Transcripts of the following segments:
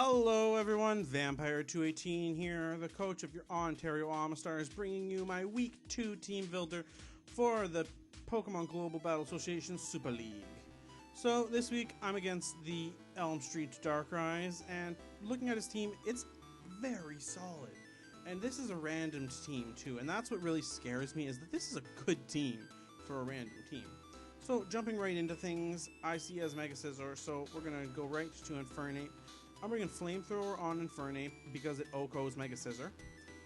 Hello everyone, Vampire218 here, the coach of your Ontario All-Stars, bringing you my Week 2 team builder for the Pokemon Global Battle Association Super League. So this week I'm against the Elm Street Darkrai, and looking at his team, it's very solid. And this is a random team too, and that's what really scares me, is that this is a good team for a random team. So jumping right into things, I see as Mega Scizor, so we're going to go right to Infernape. I'm bringing Flamethrower on Infernape because it OHKOs Mega Scizor.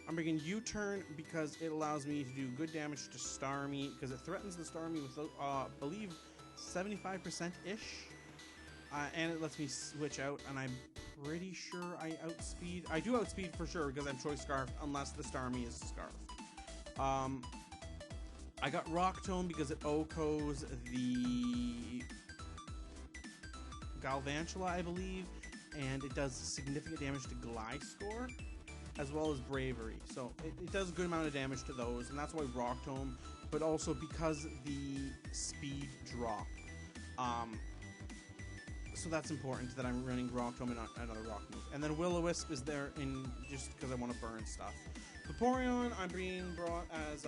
I'm bringing U-Turn because it allows me to do good damage to Starmie because it threatens the Starmie with, I believe, 75%-ish. And it lets me switch out, and I'm pretty sure I outspeed. I do outspeed for sure because I'm Choice Scarf unless the Starmie is Scarfed. I got Rock Tomb because it OHKOs the Galvantula, I believe, and it does significant damage to Gliscor as well as Bravery. So it does a good amount of damage to those, and that's why Rock Tomb, but also because the speed drop. So that's important that I'm running Rock Tomb and another Rock move. And then Will-O-Wisp is there in just because I want to burn stuff. Vaporeon I'm being brought as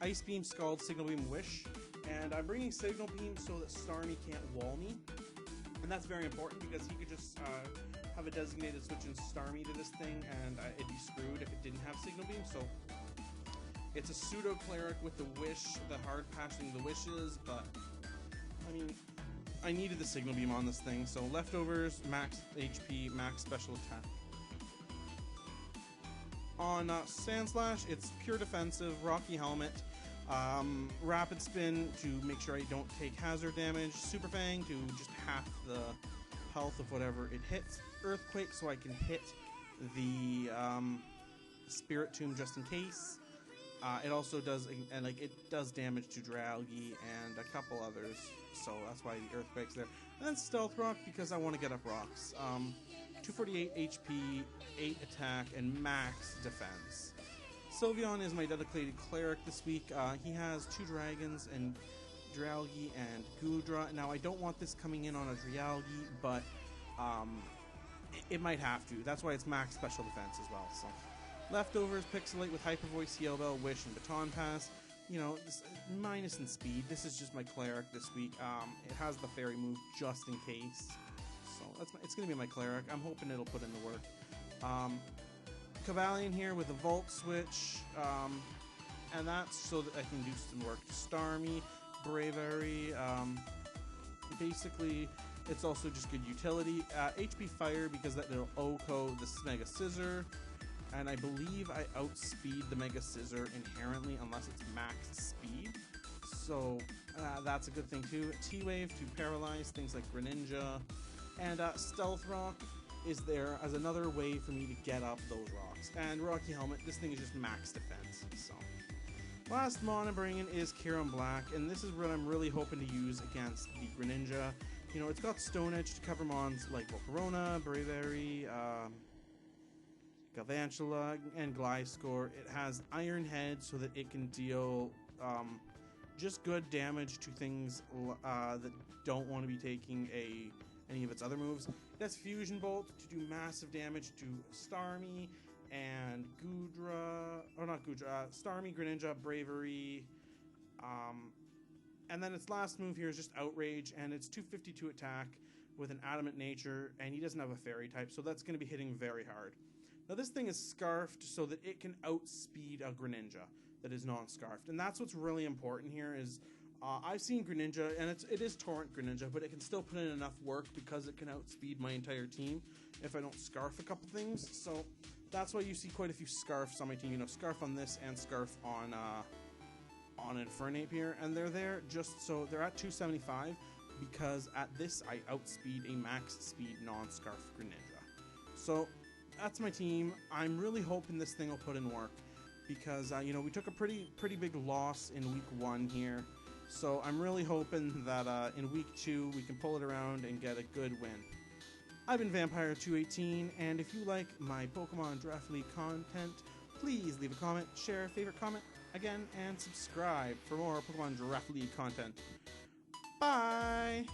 Ice Beam, Scald, Signal Beam, Wish. And I'm bringing Signal Beam so that Starmie can't wall me. And that's very important because he could just have a designated switch in Starmie to this thing, and it'd be screwed if it didn't have Signal Beam. So it's a pseudo cleric with the Wish, the hard passing the wishes, but I mean, I needed the Signal Beam on this thing. So leftovers, max HP, max special attack. On Sandslash, it's pure defensive, Rocky Helmet. Rapid Spin to make sure I don't take hazard damage, Super Fang to just half the health of whatever it hits, Earthquake so I can hit the Spirit Tomb just in case. It also does, and like it does damage to Dralgi and a couple others, so that's why the Earthquake's there. And then Stealth Rock because I want to get up rocks. 248 HP, 8 attack, and max defense. Sylveon is my dedicated cleric this week. He has 2 dragons and Dralgi and Goodra. Now I don't want this coming in on a Dralgi, but it might have to. That's why it's max special defense as well. So leftovers, Pixelate with Hyper Voice, Heal Bell, Wish, and Baton Pass. You know, this, minus in speed. This is just my cleric this week. It has the fairy move just in case. So it's going to be my cleric. I'm hoping it'll put in the work. Cavalion here with a Volt Switch, and that's so that I can do some work to Starmie, Bravery. Basically, it's also just good utility. HP Fire because that'll OHKO the Mega Scizor, and I believe I outspeed the Mega Scizor inherently unless it's max speed. So that's a good thing too. T-Wave to paralyze things like Greninja, and Stealth Rock is there as another way for me to get up those rocks. And Rocky Helmet, this thing is just max defense. So last mon I'm bringing is Kyurem Black, and this is what I'm really hoping to use against the Greninja. You know, it's got Stone Edge to cover mons like Volcarona, Bravery, Galvantula, and Gliscor. It has Iron Head so that it can deal just good damage to things that don't want to be taking any of its other moves. It has Fusion Bolt to do massive damage to Starmie and Goodra, or not Goodra, Starmie, Greninja, Bravery, and then its last move here is just Outrage, and it's 252 attack with an Adamant Nature, and he doesn't have a Fairy type, so that's going to be hitting very hard. Now this thing is Scarfed so that it can outspeed a Greninja that is non-Scarfed, and that's what's really important here is I've seen Greninja, and it is Torrent Greninja, but it can still put in enough work because it can outspeed my entire team if I don't Scarf a couple things. So that's why you see quite a few Scarfs on my team. You know, Scarf on this and Scarf on Infernape here, and they're there just so they're at 275 because at this I outspeed a max speed non-Scarf Greninja. So that's my team. I'm really hoping this thing will put in work because you know, we took a pretty big loss in week 1 here. So I'm really hoping that in week 2 we can pull it around and get a good win. I've been Vampire218, and if you like my Pokemon Draft League content, please leave a comment, share, favorite comment again, and subscribe for more Pokemon Draft League content. Bye!